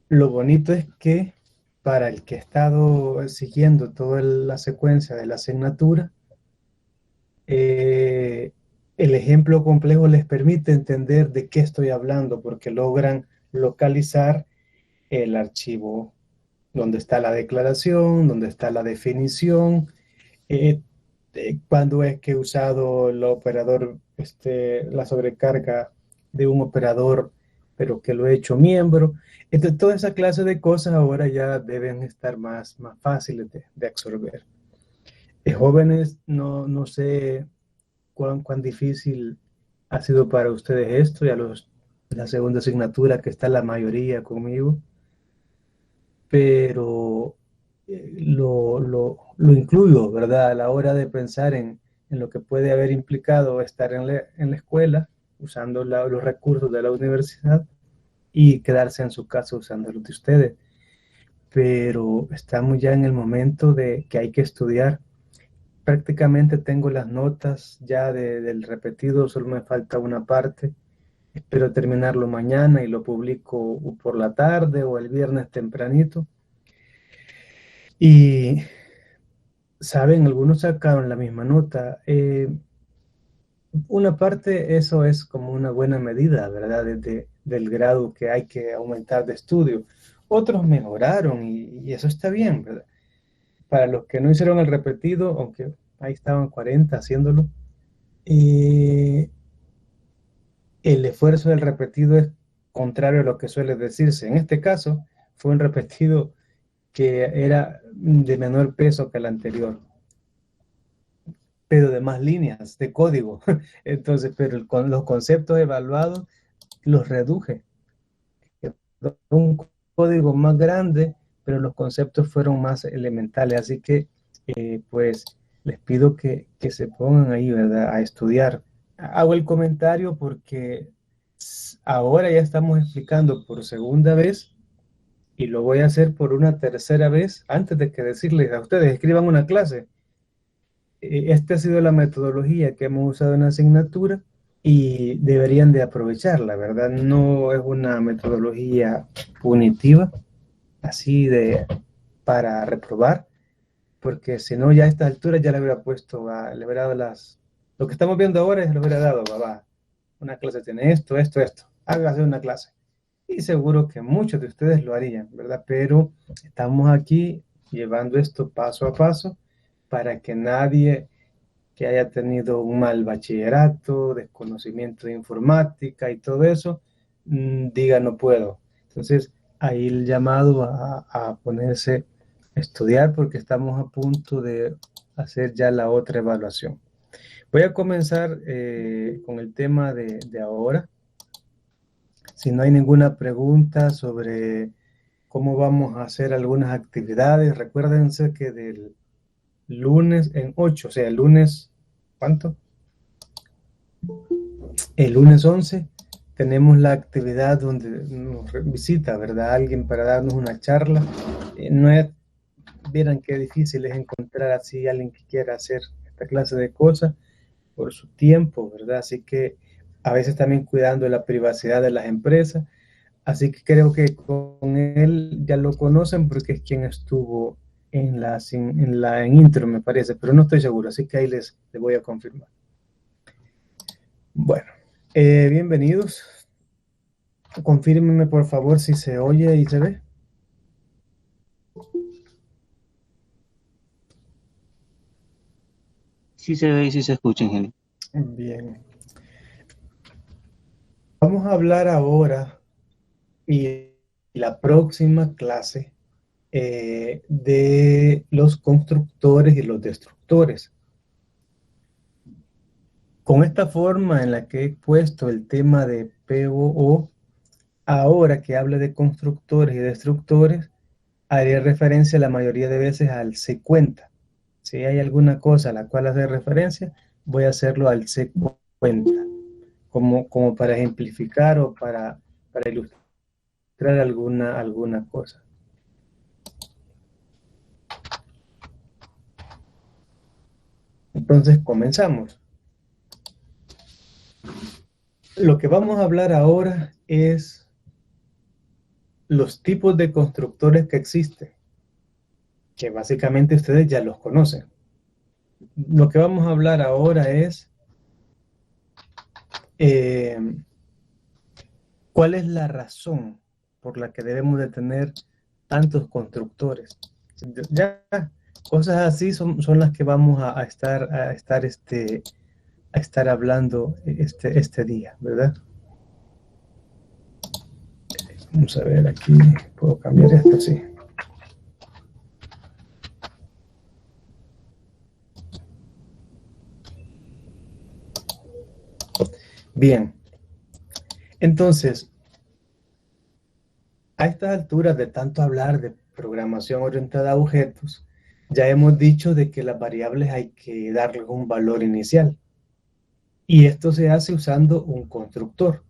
Lo bonito es que para el que ha estado siguiendo toda la secuencia de la asignatura, eh, el ejemplo complejo les permite entender de qué estoy hablando, porque logran localizar el archivo donde está la declaración, donde está la definición, eh, cuándo es que he usado el operador, la sobrecarga de un operador, pero que lo he hecho miembro. Entonces, toda esa clase de cosas ahora ya deben estar más fáciles de absorber. Jóvenes, no sé cuán difícil ha sido para ustedes esto, ya la segunda asignatura que está la mayoría conmigo, pero lo incluyo, ¿verdad? A la hora de pensar en lo que puede haber implicado estar en la escuela usando los recursos de la universidad y quedarse en su casa usando los de ustedes. Pero estamos ya en el momento de que hay que estudiar. Prácticamente tengo las notas ya del repetido, solo me falta una parte. Espero terminarlo mañana y lo publico por la tarde o el viernes tempranito. Y, saben, algunos sacaron la misma nota. Una parte, eso es como una buena medida, ¿verdad? Del grado que hay que aumentar de estudio. Otros mejoraron y eso está bien, ¿verdad? Para los que no hicieron el repetido, aunque ahí estaban 40 haciéndolo, eh, el esfuerzo del repetido es contrario a lo que suele decirse. En este caso, fue un repetido que era de menor peso que el anterior, pero de más líneas de código. Entonces, pero con los conceptos evaluados los reduje. Un código más grande, pero los conceptos fueron más elementales. Así que, pues, les pido que se pongan ahí, ¿verdad? A estudiar. Hago el comentario porque ahora ya estamos explicando por segunda vez y lo voy a hacer por una tercera vez antes de que decirles a ustedes, escriban una clase. Esta ha sido la metodología que hemos usado en la asignatura y deberían de aprovecharla, ¿verdad? No es una metodología punitiva, así de para reprobar, porque si no, ya a esta altura ya le hubiera puesto, le hubiera dado lo que estamos viendo ahora es lo hubiera dado, una clase tiene esto, hágase una clase. Y seguro que muchos de ustedes lo harían, ¿verdad? Pero estamos aquí llevando esto paso a paso para que nadie que haya tenido un mal bachillerato, desconocimiento de informática y todo eso, diga no puedo. Entonces, ahí el llamado a ponerse a estudiar porque estamos a punto de hacer ya la otra evaluación. Voy a comenzar con el tema de ahora. Si no hay ninguna pregunta sobre cómo vamos a hacer algunas actividades, recuérdense que del lunes en 8, o sea, el lunes, ¿cuánto? El lunes 11 tenemos la actividad donde nos visita, ¿verdad? Alguien para darnos una charla. No es, vieran qué difícil es encontrar así alguien que quiera hacer esta clase de cosas por su tiempo, ¿verdad? Así que a veces también cuidando la privacidad de las empresas. Así que creo que con él ya lo conocen porque es quien estuvo en intro, me parece, pero no estoy seguro, así que ahí les voy a confirmar. Bueno, bienvenidos. Confírmeme por favor si se oye y se ve. Sí se ve y sí se escucha, Ingenio. Bien. Vamos a hablar ahora y la próxima clase de los constructores y los destructores. Con esta forma en la que he puesto el tema de POO, ahora que hable de constructores y destructores, haré referencia la mayoría de veces al se cuenta. Si hay alguna cosa a la cual hacer referencia, voy a hacerlo al se cuenta, como para ejemplificar o para ilustrar alguna cosa. Entonces, comenzamos. Lo que vamos a hablar ahora es los tipos de constructores que existen, que básicamente ustedes ya los conocen. Lo que vamos a hablar ahora es cuál es la razón por la que debemos de tener tantos constructores. Ya cosas así son las que vamos a estar hablando este día, ¿verdad? Vamos a ver aquí, puedo cambiar esto, sí. Bien, entonces, a estas alturas de tanto hablar de programación orientada a objetos, ya hemos dicho de que las variables hay que darles un valor inicial. Y esto se hace usando un constructor.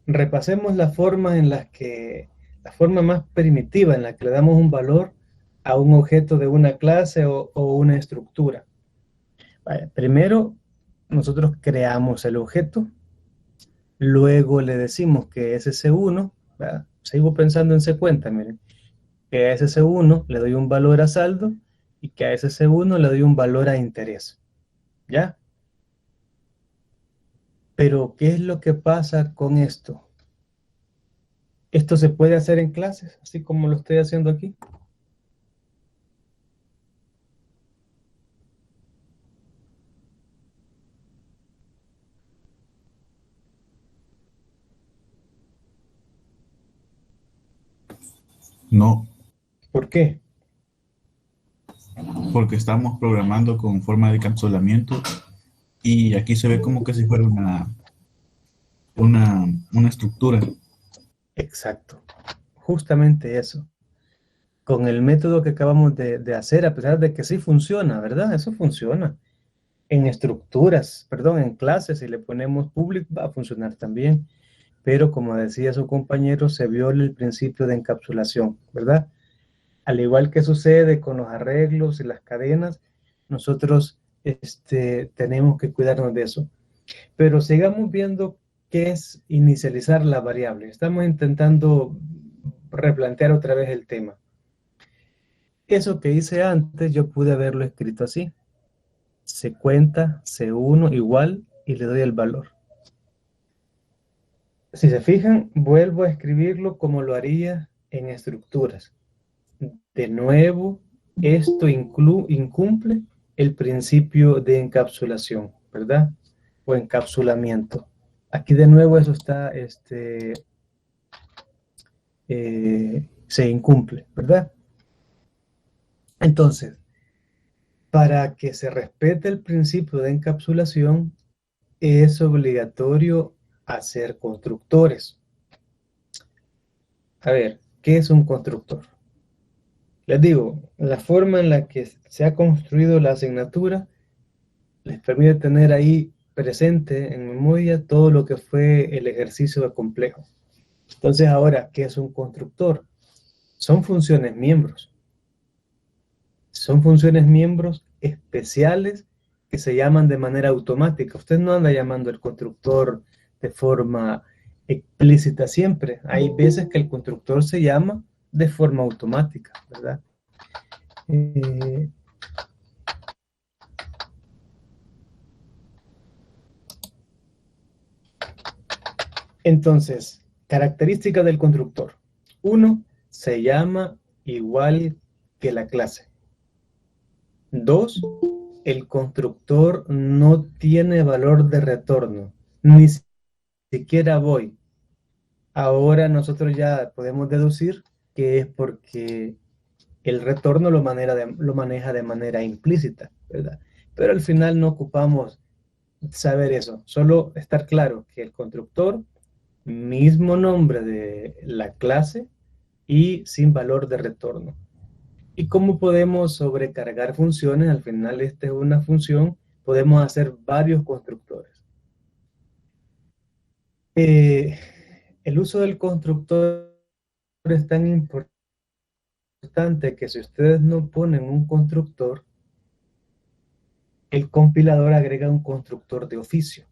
Repasemos la forma la forma más primitiva en la que le damos un valor a un objeto de una clase o una estructura. Vaya, primero, nosotros creamos el objeto, luego le decimos que es ese1, ¿verdad? Sigo pensando en secuencia, miren, que a ese C1 le doy un valor a saldo y que a ese C1 le doy un valor a interés, ¿ya? Pero, ¿qué es lo que pasa con esto? ¿Esto se puede hacer en clases, así como lo estoy haciendo aquí? No, ¿Por qué? porque estamos programando con forma de encapsulamiento y aquí se ve como que si fuera una estructura. Exacto, justamente eso. Con el método que acabamos de hacer, a pesar de que sí funciona, ¿verdad? Eso funciona. En estructuras, perdón, en clases, si le ponemos public, va a funcionar también. Pero como decía su compañero, se viola el principio de encapsulación, ¿verdad? Al igual que sucede con los arreglos y las cadenas, nosotros tenemos que cuidarnos de eso. Pero sigamos viendo qué es inicializar la variable. Estamos intentando replantear otra vez el tema. Eso que hice antes, yo pude haberlo escrito así. Se cuenta C1 igual y le doy el valor. Si se fijan, vuelvo a escribirlo como lo haría en estructuras. De nuevo, esto incumple el principio de encapsulación, ¿verdad? O encapsulamiento. Aquí de nuevo eso está, se incumple, ¿verdad? Entonces, para que se respete el principio de encapsulación, es obligatorio hacer constructores. A ver, ¿qué es un constructor? Les digo, la forma en la que se ha construido la asignatura les permite tener ahí presente en memoria todo lo que fue el ejercicio de complejo. Entonces ahora, ¿qué es un constructor? Son funciones miembros. Son funciones miembros especiales que se llaman de manera automática. Usted no anda llamando al constructor de forma explícita siempre. Hay veces que el constructor se llama de forma automática, ¿verdad? Entonces, características del constructor. 1. Se llama igual que la clase. 2. El constructor no tiene valor de retorno, ni siquiera voy. Ahora nosotros ya podemos deducir que es porque el retorno lo maneja de manera implícita, ¿verdad? Pero al final no ocupamos saber eso, solo estar claro que el constructor, mismo nombre de la clase y sin valor de retorno. ¿Y cómo podemos sobrecargar funciones? Al final esta es una función, podemos hacer varios constructores. El uso del constructor es tan importante que si ustedes no ponen un constructor, el compilador agrega un constructor de oficio.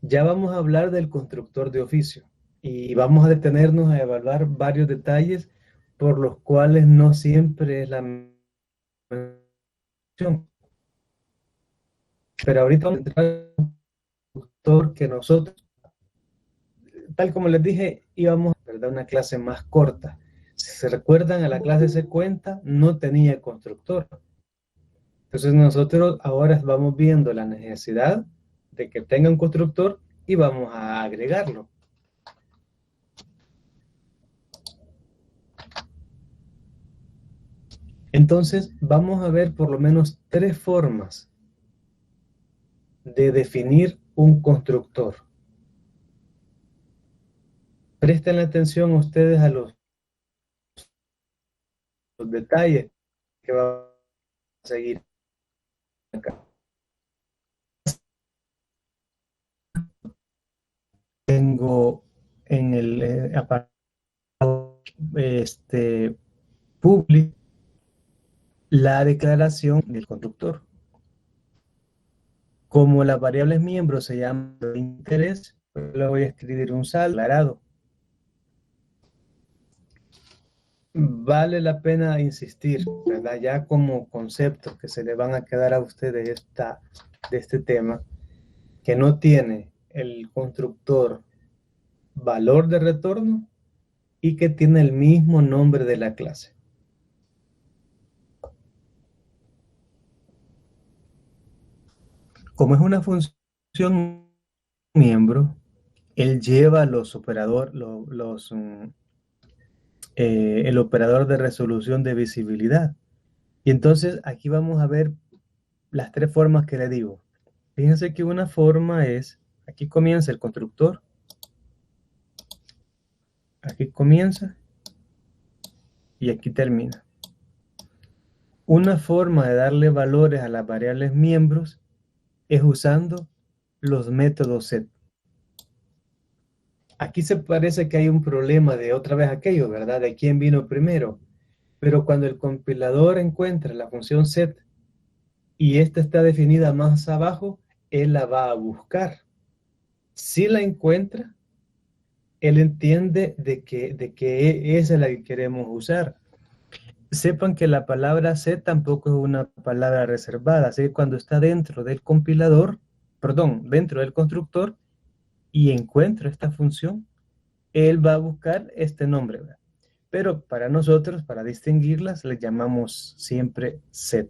Ya vamos a hablar del constructor de oficio. y vamos a detenernos a evaluar varios detalles por los cuales no siempre es la mención. Pero ahorita vamos a entrar al constructor que nosotros, tal como les dije, íbamos a dar una clase más corta. Si se recuerdan, a la clase se cuenta, no tenía constructor. Entonces nosotros ahora vamos viendo la necesidad de que tenga un constructor y vamos a agregarlo. Entonces vamos a ver por lo menos tres formas de definir un constructor. Presten atención ustedes a los detalles que vamos a seguir acá. Tengo en el apartado público la declaración del constructor. Como las variables miembros se llaman de interés, pues le voy a escribir un saldo declarado. Vale la pena insistir, ¿verdad? Ya como conceptos que se le van a quedar a ustedes de este tema, que no tiene el constructor valor de retorno y que tiene el mismo nombre de la clase. Como es una función miembro, él lleva los operadores, el operador de resolución de visibilidad. Y entonces aquí vamos a ver las tres formas que le digo. Fíjense que una forma es, aquí comienza el constructor, aquí comienza y aquí termina. Una forma de darle valores a las variables miembros es usando los métodos set. Aquí se parece que hay un problema de otra vez aquello, ¿verdad? De quién vino primero. Pero cuando el compilador encuentra la función set y esta está definida más abajo, él la va a buscar. Si la encuentra, él entiende de que esa es la que queremos usar. Sepan que la palabra set tampoco es una palabra reservada, así que cuando está dentro del compilador, perdón, dentro del constructor y encuentra esta función, él va a buscar este nombre, ¿verdad? Pero para nosotros, para distinguirlas, le llamamos siempre set.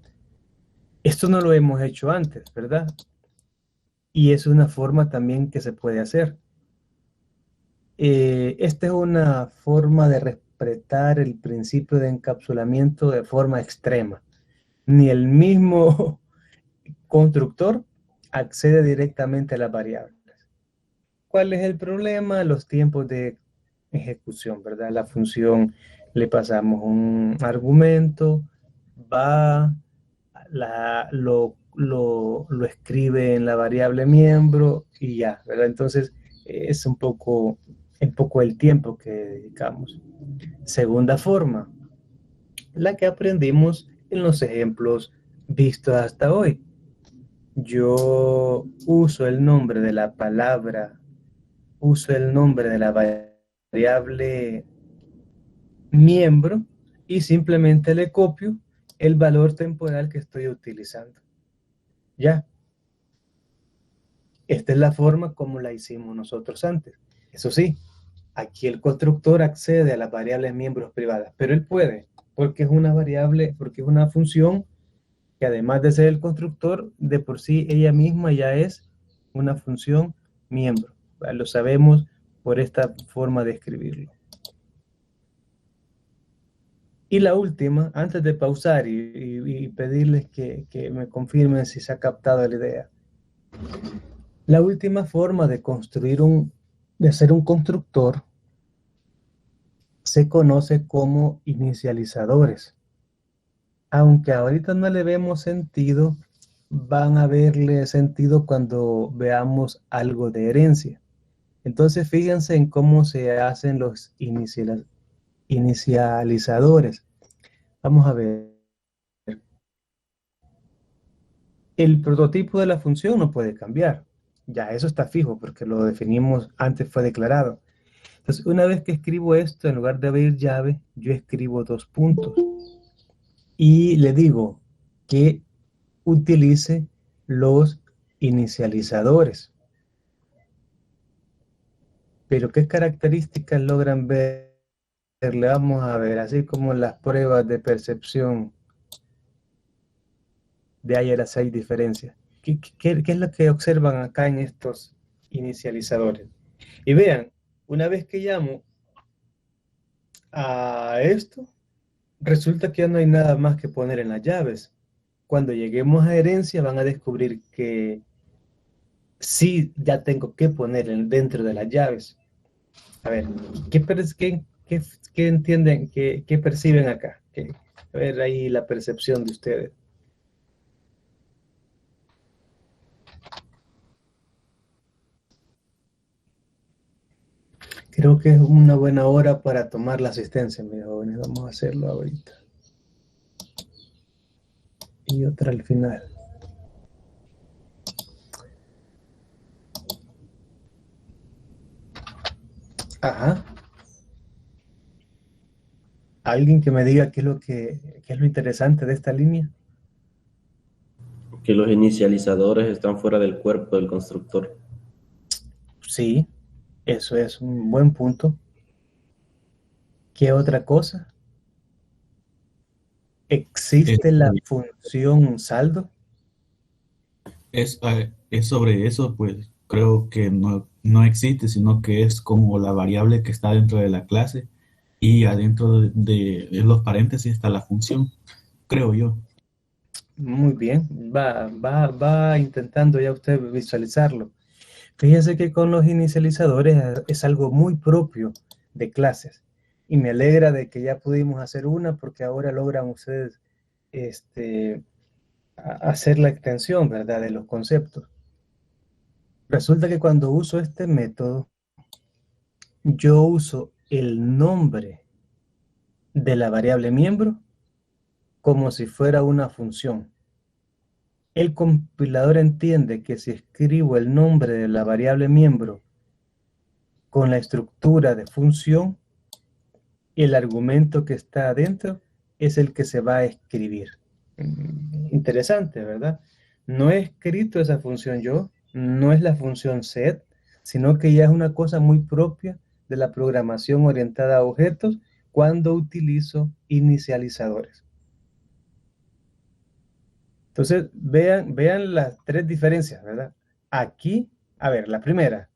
Esto no lo hemos hecho antes, ¿verdad? Y es una forma también que se puede hacer. Esta es una forma de respetar el principio de encapsulamiento de forma extrema. Ni el mismo constructor accede directamente a las variables. ¿Cuál es el problema? Los tiempos de ejecución, ¿verdad? La función, le pasamos un argumento, va, lo escribe en la variable miembro y ya, ¿verdad? Entonces es un poco el tiempo que dedicamos. Segunda forma, la que aprendimos en los ejemplos vistos hasta hoy. Yo uso el nombre de la palabra, uso el nombre de la variable miembro y simplemente le copio el valor temporal que estoy utilizando. Ya. Esta es la forma como la hicimos nosotros antes. Eso sí, aquí el constructor accede a las variables miembros privadas, pero él puede, porque es una variable, porque es una función que además de ser el constructor, de por sí ella misma ya es una función miembro. Lo sabemos por esta forma de escribirlo. Y la última, antes de pausar y pedirles que me confirmen si se ha captado la idea. La última forma de construir de ser un constructor se conoce como inicializadores. Aunque ahorita no le vemos sentido, van a verle sentido cuando veamos algo de herencia. Entonces fíjense en cómo se hacen los inicializadores. Vamos a ver. El prototipo de la función no puede cambiar. Ya eso está fijo porque lo definimos antes, fue declarado. Entonces, una vez que escribo esto, en lugar de abrir llave, yo escribo dos puntos y le digo que utilice los inicializadores. Pero ¿qué características logran ver? Le vamos a ver, así como las pruebas de percepción de ahí a las 6 diferencias. ¿Qué es lo que observan acá en estos inicializadores? Y vean, una vez que llamo a esto, resulta que ya no hay nada más que poner en las llaves. Cuando lleguemos a herencia van a descubrir que sí, ya tengo que poner dentro de las llaves. A ver, ¿qué entienden, qué perciben acá? A ver ahí la percepción de ustedes. Creo que es una buena hora para tomar la asistencia, mis jóvenes. Vamos a hacerlo ahorita. Y otra al final. Ajá. ¿Alguien que me diga qué es lo interesante de esta línea? Que los inicializadores están fuera del cuerpo del constructor. Sí, eso es un buen punto. ¿Qué otra cosa? ¿Existe la función saldo? Es sobre eso, pues creo que no existe, sino que es como la variable que está dentro de la clase y adentro de los paréntesis está la función, creo yo. Muy bien, va intentando ya usted visualizarlo. Fíjense que con los inicializadores es algo muy propio de clases y me alegra de que ya pudimos hacer una porque ahora logran ustedes hacer la extensión, ¿verdad?, de los conceptos. Resulta que cuando uso este método, yo uso el nombre de la variable miembro como si fuera una función. El compilador entiende que si escribo el nombre de la variable miembro con la estructura de función, el argumento que está adentro es el que se va a escribir. Interesante, ¿verdad? No he escrito esa función yo, no es la función set, sino que ya es una cosa muy propia de la programación orientada a objetos cuando utilizo inicializadores. Entonces, vean las tres diferencias, ¿verdad? Aquí, a ver, la primera,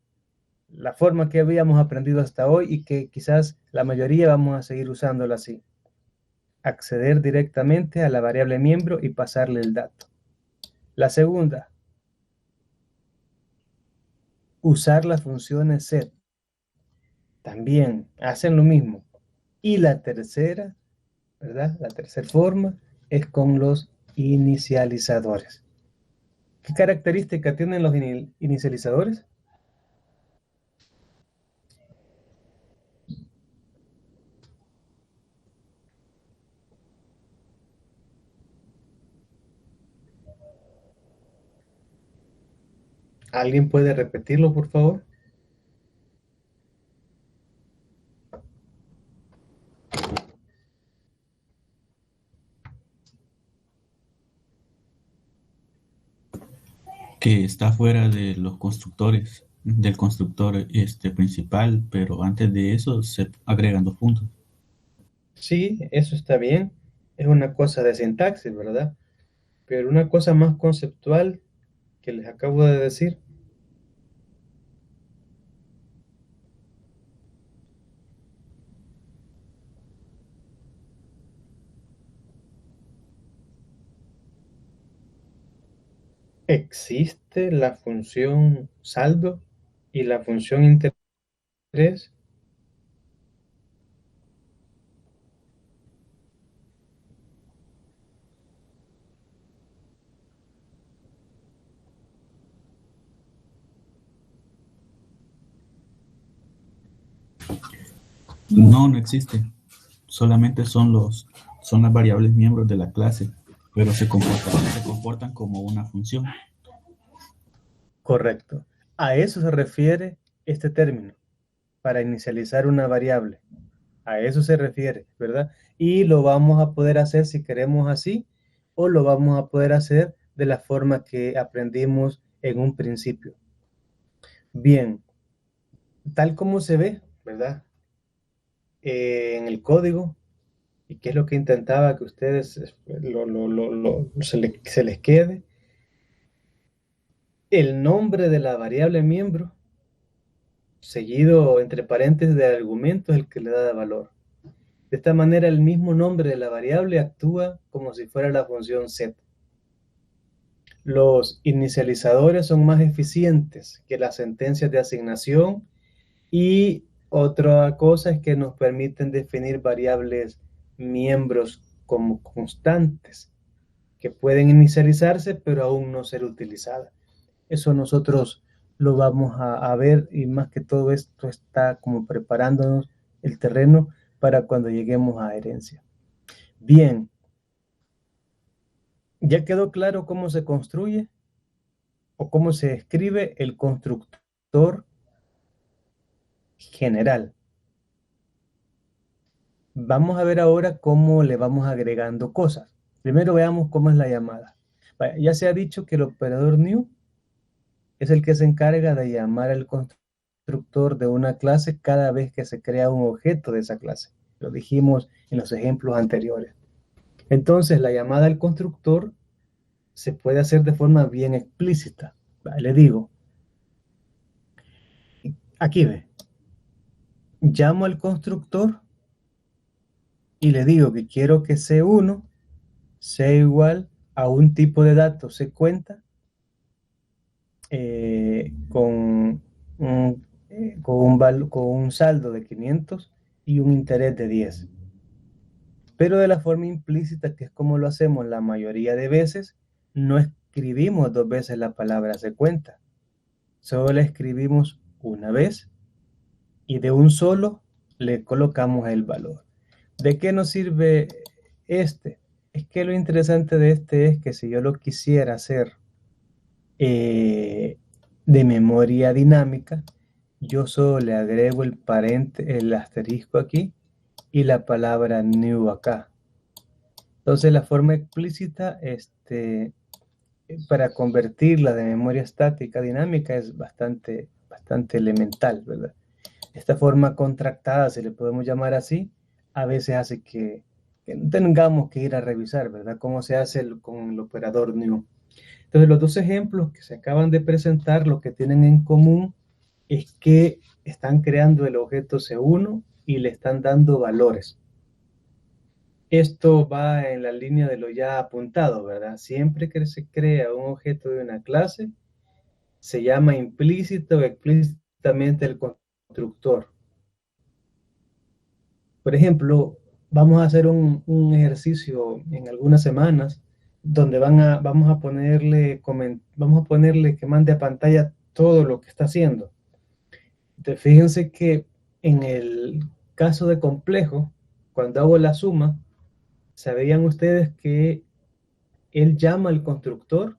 la forma que habíamos aprendido hasta hoy y que quizás la mayoría vamos a seguir usándola así. Acceder directamente a la variable miembro y pasarle el dato. La segunda, usar las funciones set. También hacen lo mismo. Y la tercera, ¿verdad? La tercera forma es con los inicializadores. ¿Qué característica tienen los inicializadores? ¿Alguien puede repetirlo, por favor? Que está fuera de los constructores, del constructor principal, pero antes de eso se agregan dos puntos. Sí, eso está bien. Es una cosa de sintaxis, ¿verdad? Pero una cosa más conceptual que les acabo de decir. Existe la función saldo y la función interés. No existe. Solamente son las variables miembros de la clase, pero se comportan como una función. Correcto. A eso se refiere este término. para inicializar una variable. A eso se refiere, ¿verdad? Y lo vamos a poder hacer si queremos así, o lo vamos a poder hacer de la forma que aprendimos en un principio. Bien, tal como se ve, ¿verdad? En el código, y que es lo que intentaba que ustedes se les quede, el nombre de la variable miembro, seguido entre paréntesis del argumento, es el que le da valor. De esta manera, el mismo nombre de la variable actúa como si fuera la función set. Los inicializadores son más eficientes que las sentencias de asignación, y otra cosa es que nos permiten definir variables miembros como constantes, que pueden inicializarse pero aún no ser utilizadas. Eso nosotros lo vamos a ver, y más que todo esto está como preparándonos el terreno para cuando lleguemos a herencia. Bien, ¿ya quedó claro cómo se construye o cómo se escribe el constructor general? Vamos a ver ahora cómo le vamos agregando cosas. Primero veamos cómo es la llamada. Ya se ha dicho que el operador new es el que se encarga de llamar al constructor de una clase cada vez que se crea un objeto de esa clase. Lo dijimos en los ejemplos anteriores. Entonces, la llamada al constructor se puede hacer de forma bien explícita. Le digo, aquí ve, llamo al constructor y le digo que quiero que C1 sea igual a un tipo de datos, se cuenta, con un saldo de 500 y un interés de 10. Pero de la forma implícita, que es como lo hacemos la mayoría de veces, no escribimos dos veces la palabra se cuenta. Solo la escribimos una vez y de un solo le colocamos el valor. ¿De qué nos sirve este? Es que lo interesante de este es que si yo lo quisiera hacer de memoria dinámica, yo solo le agrego el asterisco aquí y la palabra new acá. Entonces la forma explícita para convertirla de memoria estática a dinámica es bastante elemental, ¿verdad? Esta forma contractada, si le podemos llamar así, a veces hace que no tengamos que ir a revisar, ¿verdad? Cómo se hace con el operador new. Entonces, los dos ejemplos que se acaban de presentar, lo que tienen en común es que están creando el objeto C1 y le están dando valores. Esto va en la línea de lo ya apuntado, ¿verdad? Siempre que se crea un objeto de una clase, se llama implícito o explícitamente el constructor. Por ejemplo, vamos a hacer un ejercicio en algunas semanas donde vamos a ponerle que mande a pantalla todo lo que está haciendo. Entonces, fíjense que en el caso de complejo, cuando hago la suma, sabían ustedes que él llama al constructor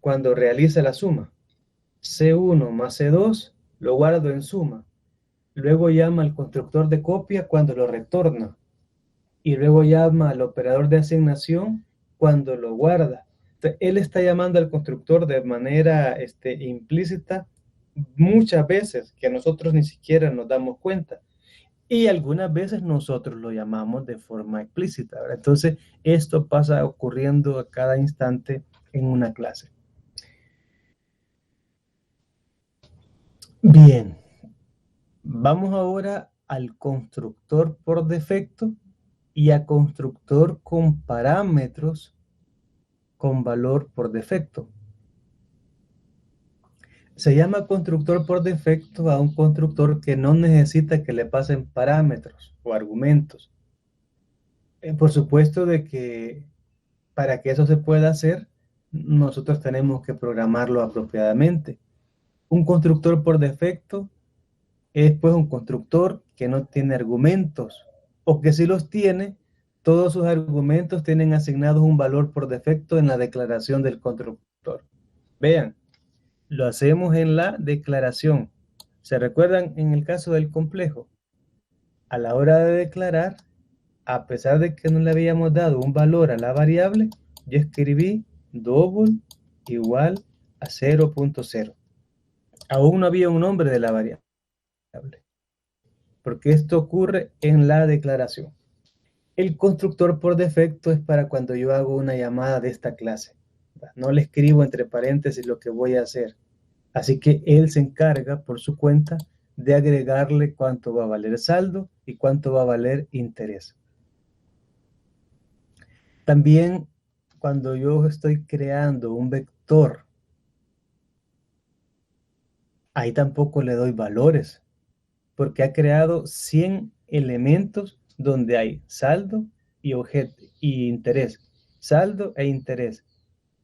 cuando realiza la suma. C1 más C2 lo guardo en suma. Luego llama al constructor de copia cuando lo retorna. Y luego llama al operador de asignación cuando lo guarda. Entonces, él está llamando al constructor de manera implícita muchas veces que nosotros ni siquiera nos damos cuenta. Y algunas veces nosotros lo llamamos de forma explícita, ¿verdad? Entonces, esto pasa ocurriendo a cada instante en una clase. Bien, vamos ahora al constructor por defecto y a constructor con parámetros con valor por defecto. Se llama constructor por defecto a un constructor que no necesita que le pasen parámetros o argumentos. Por supuesto de que para que eso se pueda hacer, nosotros tenemos que programarlo apropiadamente. Un constructor por defecto es pues un constructor que no tiene argumentos, o que si los tiene, todos sus argumentos tienen asignados un valor por defecto en la declaración del constructor. Vean, lo hacemos en la declaración. ¿Se recuerdan en el caso del complejo? A la hora de declarar, a pesar de que no le habíamos dado un valor a la variable, yo escribí double igual a 0.0. Aún no había un nombre de la variable, porque esto ocurre en la declaración. El constructor por defecto es para cuando yo hago una llamada de esta clase. No le escribo entre paréntesis lo que voy a hacer. Así que él se encarga por su cuenta de agregarle cuánto va a valer saldo y cuánto va a valer interés. También cuando yo estoy creando un vector, ahí tampoco le doy valores, porque ha creado 100 elementos donde hay saldo y objeto y interés. Saldo e interés.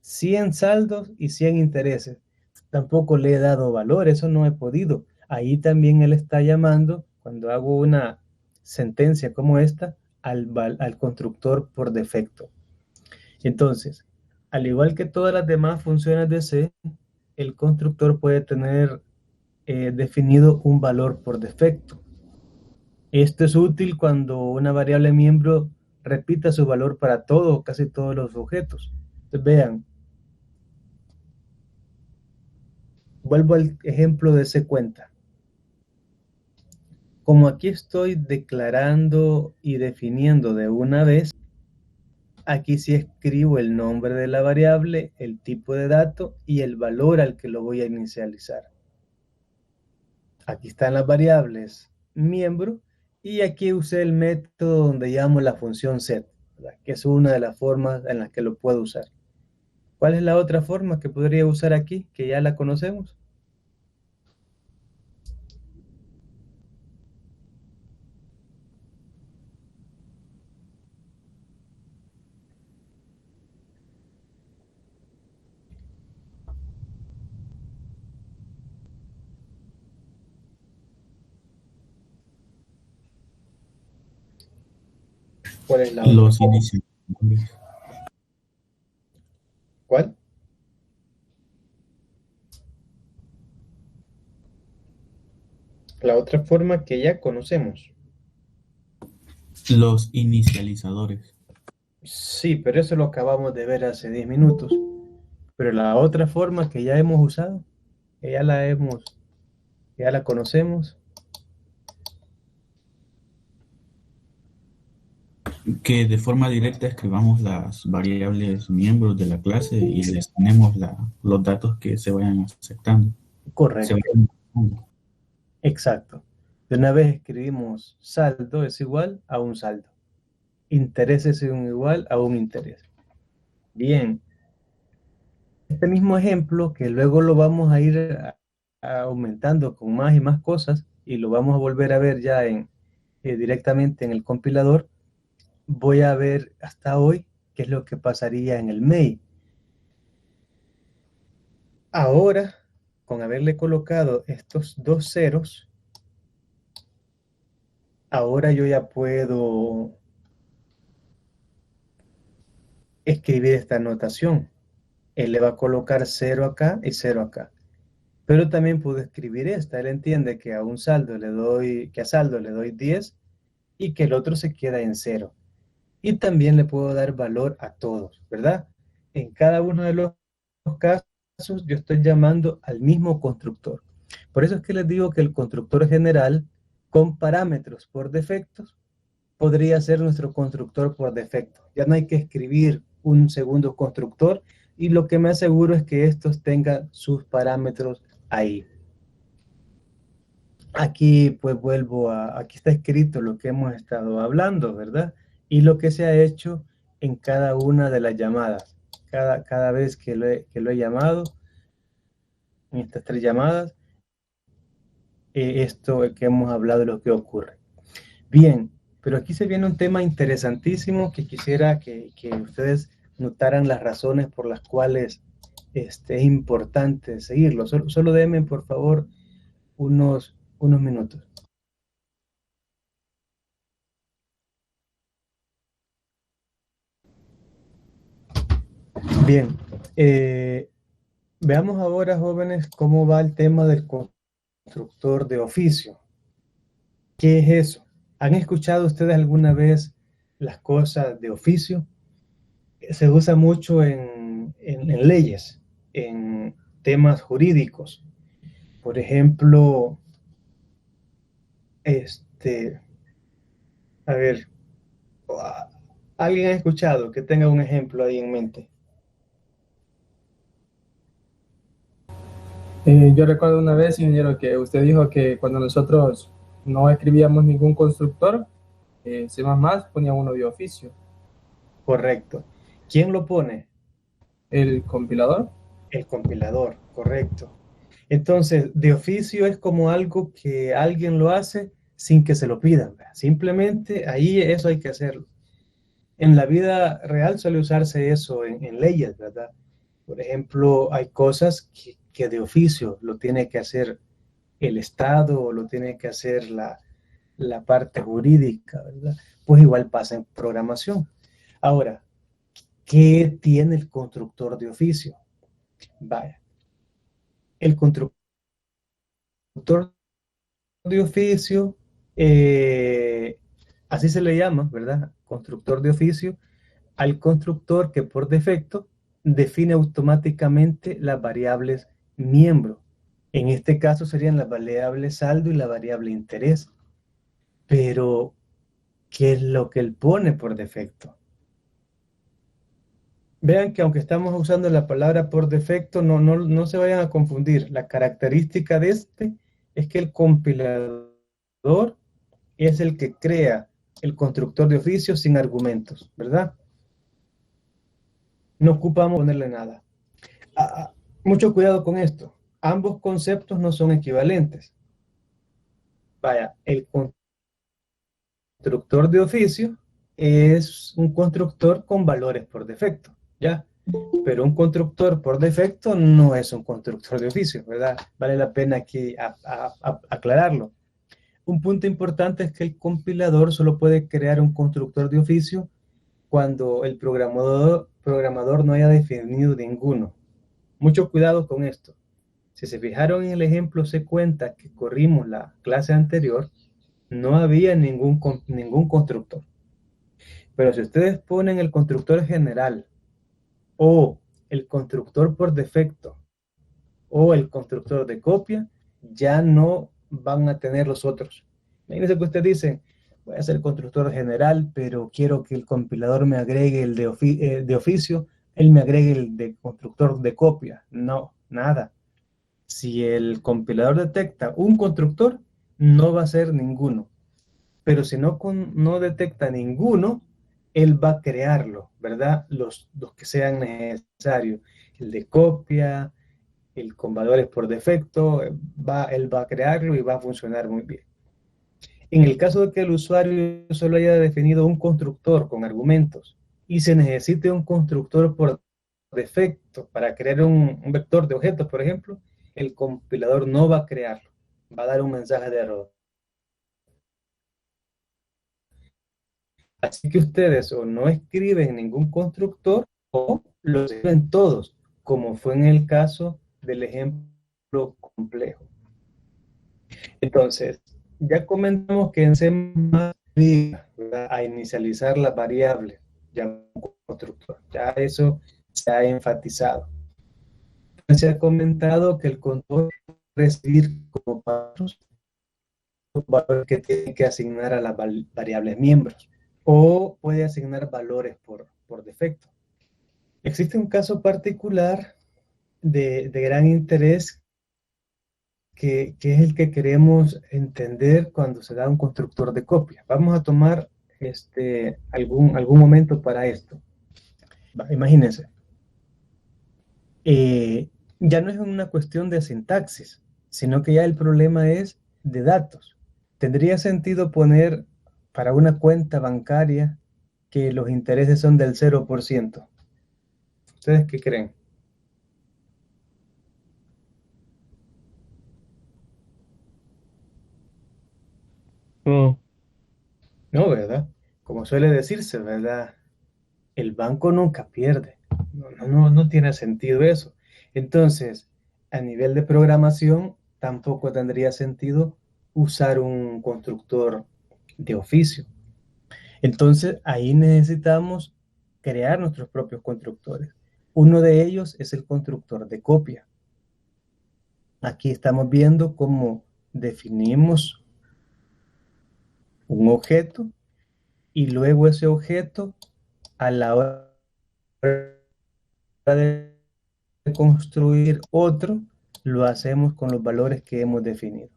100 saldos y 100 intereses. Tampoco le he dado valor, eso no he podido. Ahí también él está llamando, cuando hago una sentencia como esta, al constructor por defecto. Entonces, al igual que todas las demás funciones de C, el constructor puede tener definido un valor por defecto. Esto es útil cuando una variable miembro repita su valor para todo o casi todos los objetos. Entonces, vean, vuelvo al ejemplo de C cuenta. Como aquí estoy declarando y definiendo de una vez, aquí sí escribo el nombre de la variable, el tipo de dato y el valor al que lo voy a inicializar. Aquí están las variables miembro y aquí usé el método donde llamo la función set, ¿verdad? Que es una de las formas en las que lo puedo usar. ¿Cuál es la otra forma que podría usar aquí, que ya la conocemos? ¿Cuál es la otra? Los inicializadores. ¿Cuál? La otra forma que ya conocemos. Los inicializadores. Sí, pero eso lo acabamos de ver hace 10 minutos. Pero la otra forma que ya hemos usado, que ya la conocemos. Que de forma directa escribamos las variables miembros de la clase y les tenemos los datos que se vayan aceptando. Correcto, aceptando. exacto. De una vez escribimos saldo es igual a un saldo. Interés es igual a un interés. Bien. Este mismo ejemplo, que luego lo vamos a ir aumentando con más y más cosas, y lo vamos a volver a ver ya directamente en el compilador, voy a ver hasta hoy qué es lo que pasaría en el main. Ahora, con haberle colocado estos dos ceros, ahora yo ya puedo escribir esta notación. Él le va a colocar 0 acá y 0 acá. Pero también puedo escribir esta. Él entiende que a saldo le doy 10 y que el otro se queda en 0. Y también le puedo dar valor a todos, ¿verdad? En cada uno de los casos yo estoy llamando al mismo constructor. Por eso es que les digo que el constructor general con parámetros por defectos podría ser nuestro constructor por defecto. Ya no hay que escribir un segundo constructor y lo que me aseguro es que estos tengan sus parámetros ahí. Aquí pues aquí está escrito lo que hemos estado hablando, ¿verdad? Y lo que se ha hecho en cada una de las llamadas. Cada vez que lo he llamado, en estas 3 llamadas, esto que hemos hablado de lo que ocurre. Bien, pero aquí se viene un tema interesantísimo que quisiera que ustedes notaran las razones por las cuales es importante seguirlo. Solo denme, por favor, unos minutos. Bien, veamos ahora, jóvenes, cómo va el tema del constructor constructor de oficio. ¿Qué es eso? ¿Han escuchado ustedes alguna vez las cosas de oficio? Se usa mucho en leyes, en temas jurídicos. Por ejemplo, a ver, ¿alguien ha escuchado que tenga un ejemplo ahí en mente? Yo recuerdo una vez, ingeniero, que usted dijo que cuando nosotros no escribíamos ningún constructor, C++ ponía uno de oficio. Correcto. ¿Quién lo pone? El compilador. El compilador, correcto. Entonces, de oficio es como algo que alguien lo hace sin que se lo pidan. Simplemente ahí eso hay que hacerlo. En la vida real suele usarse eso en leyes, ¿verdad? Por ejemplo, hay cosas que de oficio lo tiene que hacer el Estado o lo tiene que hacer la parte jurídica, ¿verdad? Pues igual pasa en programación. Ahora, ¿qué tiene el constructor de oficio? Vaya, el constructor de oficio, así se le llama, ¿verdad? Constructor de oficio al constructor que por defecto define automáticamente las variables miembro. En este caso serían las variables saldo y la variable interés. Pero, ¿qué es lo que él pone por defecto? Vean que aunque estamos usando la palabra por defecto, no se vayan a confundir. La característica de este es que el compilador es el que crea el constructor de oficio sin argumentos, ¿verdad? No ocupamos ponerle nada. Mucho cuidado con esto. Ambos conceptos no son equivalentes. Vaya, el constructor de oficio es un constructor con valores por defecto, ¿ya? Pero un constructor por defecto no es un constructor de oficio, ¿verdad? Vale la pena aquí aclararlo. Un punto importante es que el compilador solo puede crear un constructor de oficio cuando el programador no haya definido ninguno. Mucho cuidado con esto. Si se fijaron en el ejemplo, se cuenta que corrimos la clase anterior, no había ningún constructor. Pero si ustedes ponen el constructor general o el constructor por defecto o el constructor de copia, ya no van a tener los otros. Imagínense que usted dice, voy a hacer el constructor general, pero quiero que el compilador me agregue el de oficio, él me agregue el de constructor de copia. No, nada. Si el compilador detecta un constructor, no va a ser ninguno. Pero si no detecta ninguno, él va a crearlo, ¿verdad? Los que sean necesarios. El de copia, el con valores por defecto, él va a crearlo y va a funcionar muy bien. En el caso de que el usuario solo haya definido un constructor con argumentos y se necesite un constructor por defecto para crear un vector de objetos, por ejemplo, el compilador no va a crearlo, va a dar un mensaje de error. Así que ustedes o no escriben ningún constructor o lo escriben todos, como fue en el caso del ejemplo complejo. Entonces, ya comentamos que en C++ a inicializar la variable, ya un constructor, ya eso se ha enfatizado. Se ha comentado que el constructor puede recibir como pasos los valores que tiene que asignar a las variables miembros o puede asignar valores por defecto. Existe un caso particular de gran interés que es el que queremos entender cuando se da un constructor de copia. Vamos a tomar algún momento para esto. Imagínense. Ya no es una cuestión de sintaxis, sino que ya el problema es de datos. ¿Tendría sentido poner para una cuenta bancaria que los intereses son del 0%? ¿Ustedes qué creen? No, ¿verdad? Como suele decirse, ¿verdad? El banco nunca pierde. No tiene sentido eso. Entonces, a nivel de programación, tampoco tendría sentido usar un constructor de oficio. Entonces, ahí necesitamos crear nuestros propios constructores. Uno de ellos es el constructor de copia. Aquí estamos viendo cómo definimos un objeto y luego ese objeto, a la hora de construir otro, lo hacemos con los valores que hemos definido.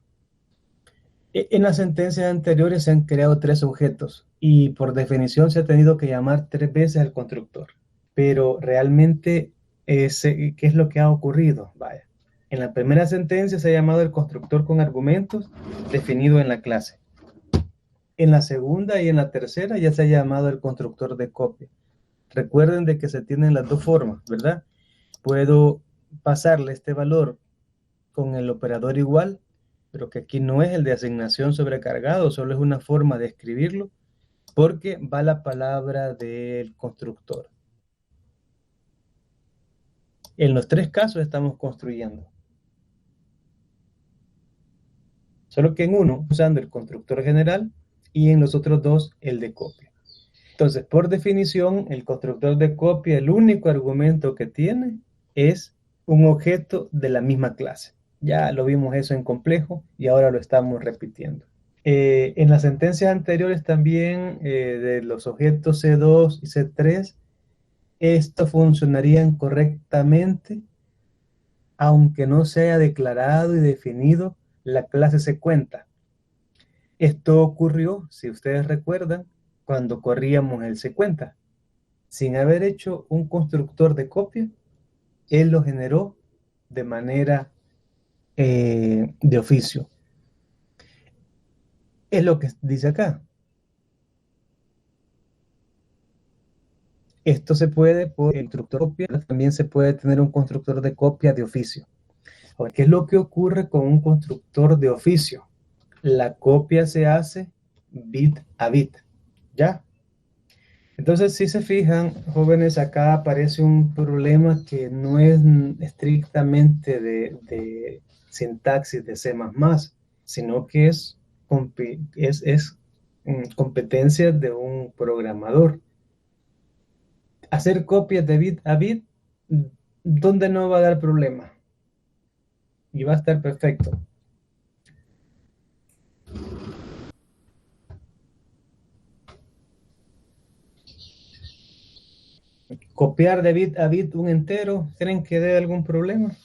En las sentencias anteriores se han creado 3 objetos y por definición se ha tenido que llamar 3 veces al constructor. Pero realmente, ¿qué es lo que ha ocurrido? Vaya. En la primera sentencia se ha llamado el constructor con argumentos definido en la clase. En la segunda y en la tercera ya se ha llamado el constructor de copia. Recuerden de que se tienen las 2 formas, ¿verdad? Puedo pasarle este valor con el operador igual, pero que aquí no es el de asignación sobrecargado, solo es una forma de escribirlo, porque va la palabra del constructor. En los 3 casos estamos construyendo. Solo que en uno usando el constructor general y en los otros 2 el de copia. Entonces, por definición, el constructor de copia, el único argumento que tiene es un objeto de la misma clase. Ya lo vimos eso en complejo y ahora lo estamos repitiendo. En las sentencias anteriores también de los objetos C2 y C3, estos funcionarían correctamente, aunque no se haya declarado y definido la clase secuenta. Esto ocurrió, si ustedes recuerdan, cuando corríamos el secuenta. Sin haber hecho un constructor de copia, él lo generó de manera de oficio. Es lo que dice acá. Esto se puede por el constructor de copia, también se puede tener un constructor de copia de oficio. Ahora, ¿qué es lo que ocurre con un constructor de oficio? La copia se hace bit a bit, ¿ya? Entonces, si se fijan, jóvenes, acá aparece un problema que no es estrictamente de sintaxis de C++, sino que es competencia de un programador. Hacer copias de bit a bit, ¿dónde no va a dar problema? Y va a estar perfecto. Copiar de bit a bit un entero, ¿creen que dé algún problema?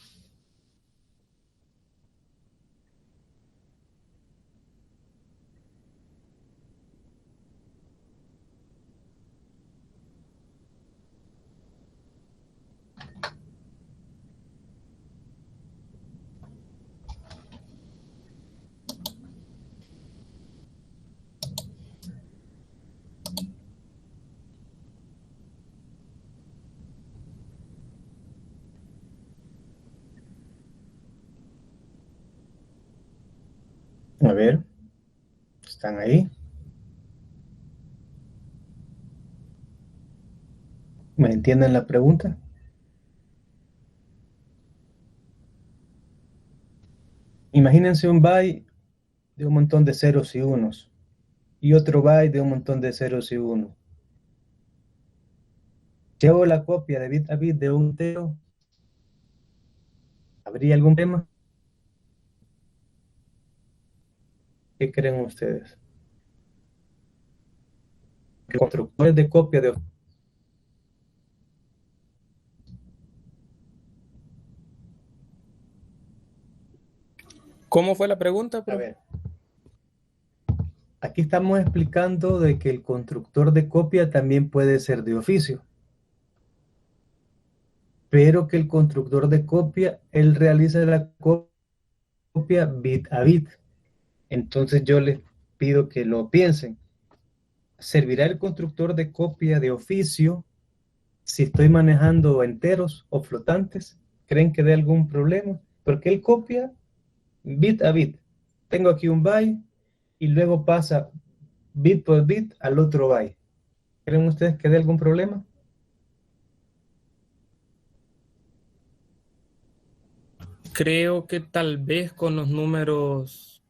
A ver, ¿están ahí? ¿Me entienden la pregunta? Imagínense un byte de un montón de ceros y unos y otro byte de un montón de ceros y unos. Si hago la copia de bit a bit de un entero, ¿habría algún problema? ¿Qué creen ustedes? Constructores de copia de... ¿Cómo fue la pregunta, A profe? ver, aquí estamos explicando de que el constructor de copia también puede ser de oficio, pero que el constructor de copia, él realiza la copia bit a bit. Entonces yo les pido que lo piensen. ¿Servirá el constructor de copia de oficio si estoy manejando enteros o flotantes? ¿Creen que dé algún problema? Porque él copia bit a bit. Tengo aquí un byte y luego pasa bit por bit al otro byte. ¿Creen ustedes que dé algún problema? Creo que tal vez con los números,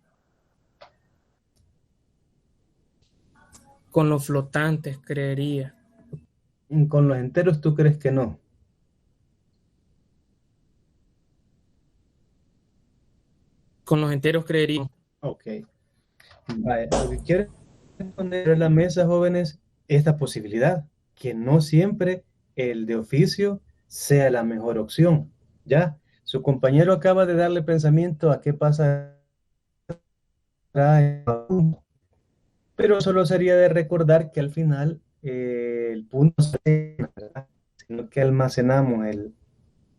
con los flotantes, creería. Con los enteros, ¿tú crees que no? Con los enteros creería. Ok. Vale, lo que quiero poner en la mesa, jóvenes, esta posibilidad, que no siempre el de oficio sea la mejor opción. ¿Ya? Su compañero acaba de darle pensamiento a qué pasa, pero solo sería de recordar que al final el punto es, sino que almacenamos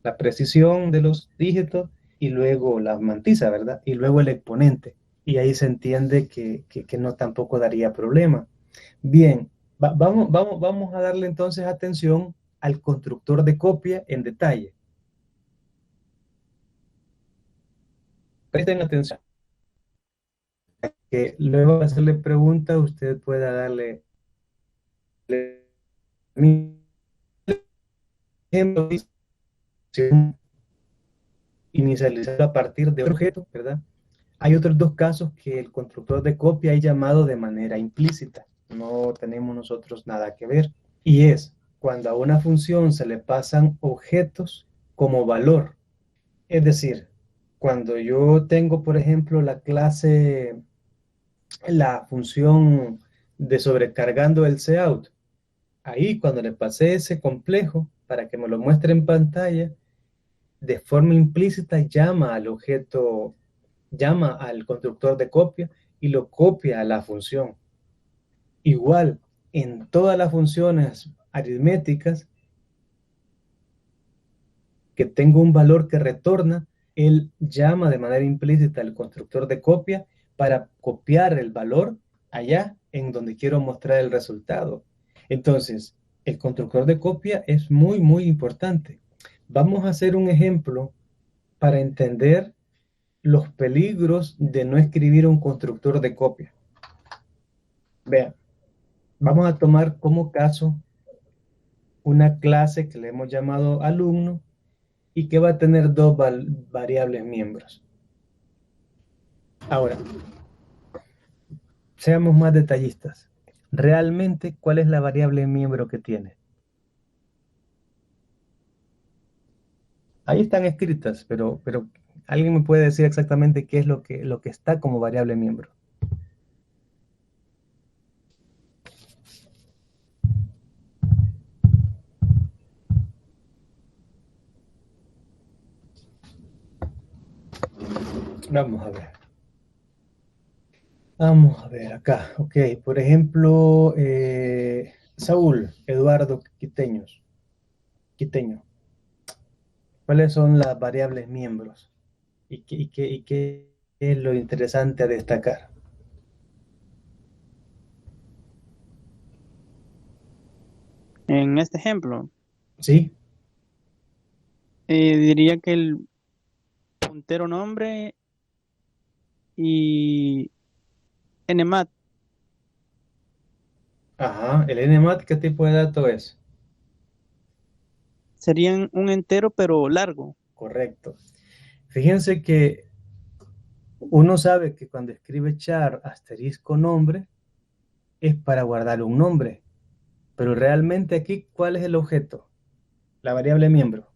la precisión de los dígitos y luego la mantisa, ¿verdad? Y luego el exponente. Y ahí se entiende que no tampoco daría problema. Bien, vamos a darle entonces atención al constructor de copia en detalle. Presten atención, que luego de hacerle preguntas usted pueda darle ejemplo, inicializar a partir de un objeto, ¿verdad? Hay otros dos casos que el constructor de copia es llamado de manera implícita. No tenemos nosotros nada que ver. Y es cuando a una función se le pasan objetos como valor. Es decir, cuando yo tengo, por ejemplo, la función de sobrecargando el cout, ahí cuando le pasé ese complejo para que me lo muestre en pantalla, de forma implícita llama al constructor de copia y lo copia a la función. Igual, en todas las funciones aritméticas que tengo un valor que retorna, él llama de manera implícita al constructor de copia para copiar el valor allá en donde quiero mostrar el resultado. Entonces, el constructor de copia es muy, muy importante. Vamos a hacer un ejemplo para entender los peligros de no escribir un constructor de copia. Vean, vamos a tomar como caso una clase que le hemos llamado alumno y que va a tener dos variables miembros. Ahora, seamos más detallistas. Realmente, ¿cuál es la variable miembro que tiene? Ahí están escritas, pero ¿alguien me puede decir exactamente qué es lo que está como variable miembro? Vamos a ver. Vamos a ver acá. Ok, por ejemplo, Saúl Eduardo Quiteño. ¿Cuáles son las variables miembros? ¿Y qué es lo interesante a destacar? En este ejemplo, ¿Sí? diría que el puntero nombre y nmat Ajá. ¿El nmat qué tipo de dato es? serían un entero pero largo. Correcto. Fíjense que uno sabe que cuando escribe char asterisco nombre es para guardar un nombre, pero realmente aquí, ¿cuál es el objeto? La variable miembro.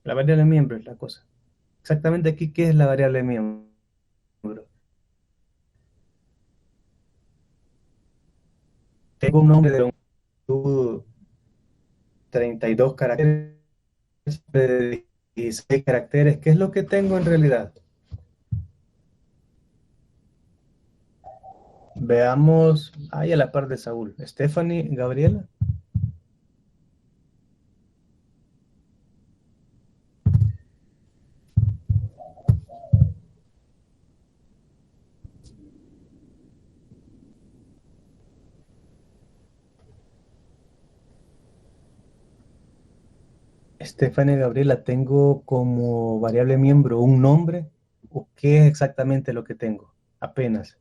La variable miembro es la cosa. Exactamente aquí, ¿qué es la variable miembro? Tengo un nombre de longitud 32 caracteres, de 16 caracteres. ¿Qué es lo que tengo en realidad? Veamos, ahí a la par de Saúl. Stephanie, Gabriela. Stephanie, Gabriela, ¿tengo como variable miembro un nombre? ¿O qué es exactamente lo que tengo? Apenas.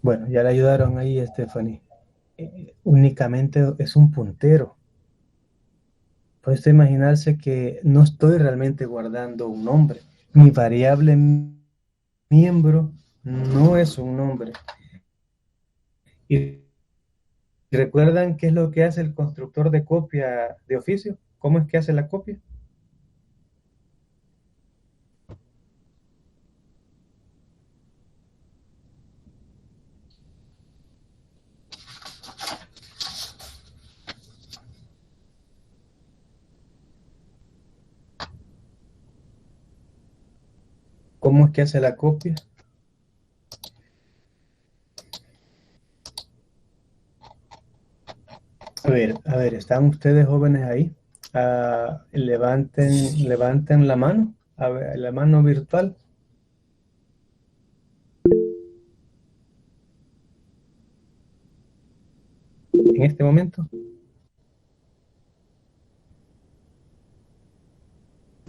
Bueno, ya le ayudaron ahí, Stephanie. Únicamente es un puntero. Puede imaginarse que no estoy realmente guardando un nombre. Mi variable miembro no es un nombre. ¿Y recuerdan qué es lo que hace el constructor de copia de oficio? ¿Cómo es que hace la copia? ¿Cómo es que hace la copia? A ver, ¿están ustedes jóvenes ahí? Levanten la mano, a ver, la mano virtual. En este momento.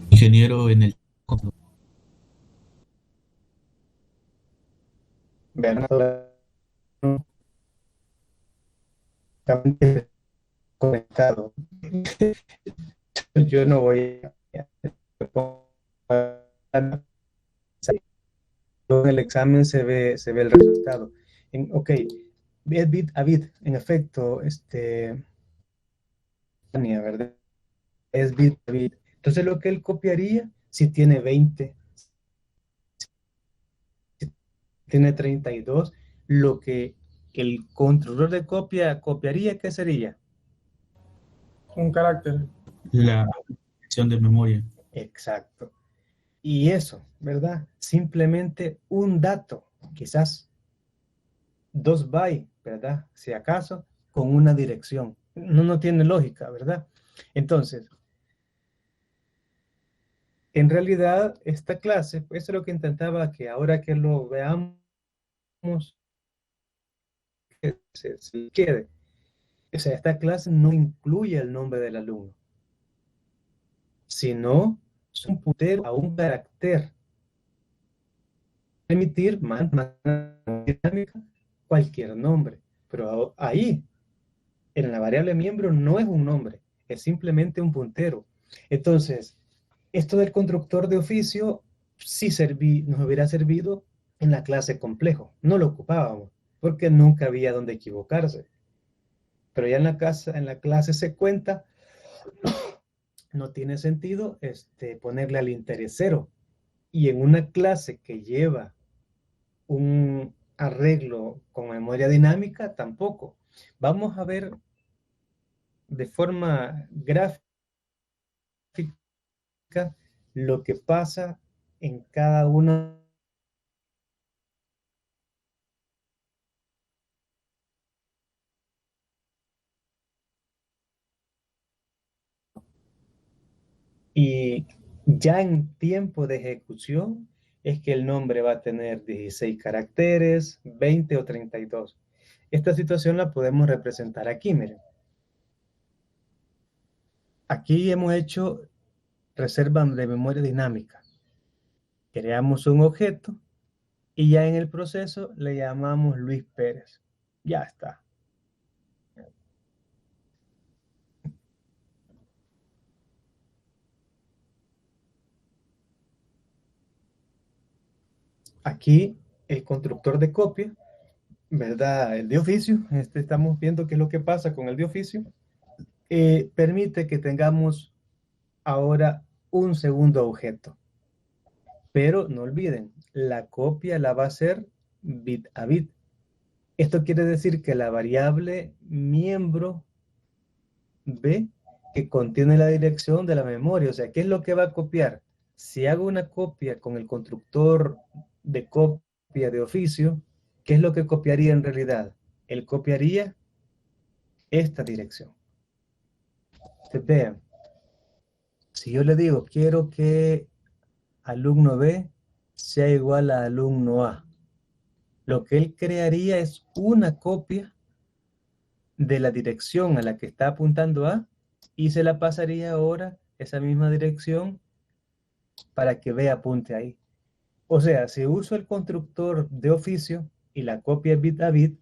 Ingeniero en el... Bernardo, conectado. Yo no voy a... En el examen se ve el resultado. Ok, bit a bit, en efecto, ¿verdad? Es bit a bit. Entonces lo que él copiaría, si tiene 20, si tiene 32, lo que el controlador de copia copiaría, ¿qué sería? Un carácter. La dirección de memoria. Exacto. Y eso, ¿verdad? Simplemente un dato, quizás 2 bytes, ¿verdad? Si acaso, con una dirección. No tiene lógica, ¿verdad? Entonces, en realidad, esta clase, pues eso es lo que intentaba que ahora que lo veamos, que se quede. O sea, esta clase no incluye el nombre del alumno, sino es un puntero a un carácter. Permitir más dinámica cualquier nombre, pero ahí, en la variable miembro, no es un nombre, es simplemente un puntero. Entonces, esto del constructor de oficio sí nos hubiera servido en la clase complejo. No lo ocupábamos, porque nunca había donde equivocarse. Pero ya en la clase se cuenta, no tiene sentido ponerle al interés cero. Y en una clase que lleva un arreglo con memoria dinámica, tampoco. Vamos a ver de forma gráfica lo que pasa en cada una. Y ya en tiempo de ejecución es que el nombre va a tener 16 caracteres, 20 o 32. Esta situación la podemos representar aquí, miren. Aquí hemos hecho reserva de memoria dinámica. Creamos un objeto y ya en el proceso le llamamos Luis Pérez. Ya está. Aquí el constructor de copia, ¿verdad? El de oficio, estamos viendo qué es lo que pasa con el de oficio. Permite que tengamos ahora un segundo objeto. Pero no olviden, la copia la va a hacer bit a bit. Esto quiere decir que la variable miembro B, que contiene la dirección de la memoria, o sea, ¿qué es lo que va a copiar? Si hago una copia con el constructor de copia de oficio, ¿qué es lo que copiaría en realidad? Él copiaría esta dirección. Ustedes vean, si yo le digo, quiero que alumno B sea igual a alumno A, lo que él crearía es una copia de la dirección a la que está apuntando A y se la pasaría ahora esa misma dirección para que B apunte ahí. O sea, si uso el constructor de oficio, y la copia es bit a bit,